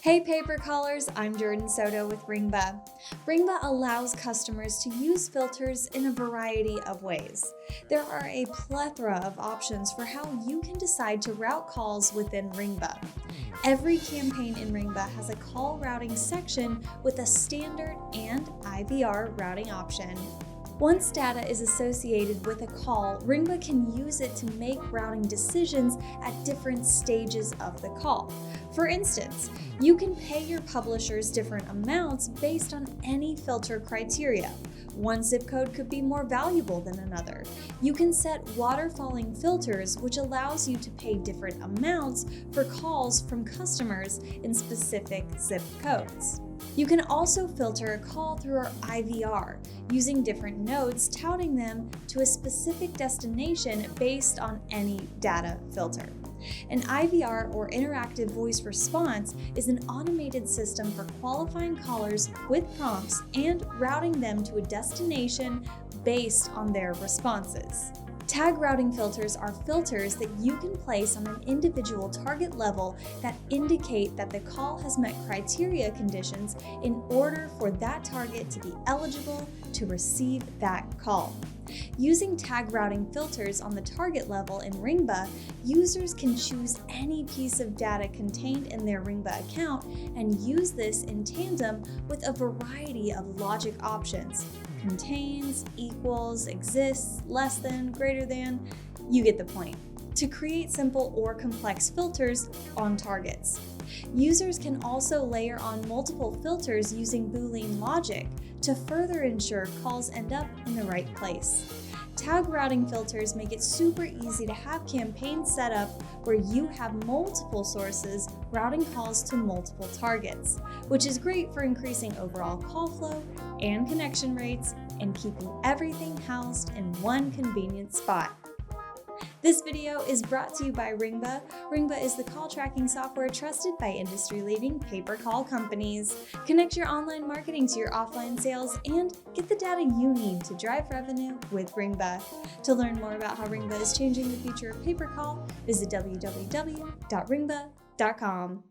Hey paper callers, I'm Jordan Soto with Ringba. Ringba allows customers to use filters in a variety of ways. There are a plethora of options for how you can decide to route calls within Ringba. Every campaign in Ringba has a call routing section with a standard and IVR routing option. Once data is associated with a call, Ringba can use it to make routing decisions at different stages of the call. For instance, you can pay your publishers different amounts based on any filter criteria. One zip code could be more valuable than another. You can set waterfalling filters, which allows you to pay different amounts for calls from customers in specific zip codes. You can also filter a call through our IVR, using different nodes touting them to a specific destination based on any data filter. An IVR, or interactive voice response, is an automated system for qualifying callers with prompts and routing them to a destination based on their responses. Tag routing filters are filters that you can place on an individual target level that indicate that the call has met criteria conditions in order for that target to be eligible to receive that call. Using tag routing filters on the target level in Ringba, users can choose any piece of data contained in their Ringba account and use this in tandem with a variety of logic options. Contains, equals, exists, less than, greater than, you get the point, to create simple or complex filters on targets. Users can also layer on multiple filters using Boolean logic to further ensure calls end up in the right place. Tag routing filters make it super easy to have campaigns set up where you have multiple sources routing calls to multiple targets, which is great for increasing overall call flow and connection rates and keeping everything housed in one convenient spot. This video is brought to you by Ringba. Ringba is the call tracking software trusted by industry-leading pay-per-call companies. Connect your online marketing to your offline sales and get the data you need to drive revenue with Ringba. To learn more about how Ringba is changing the future of pay-per-call, visit www.ringba.com.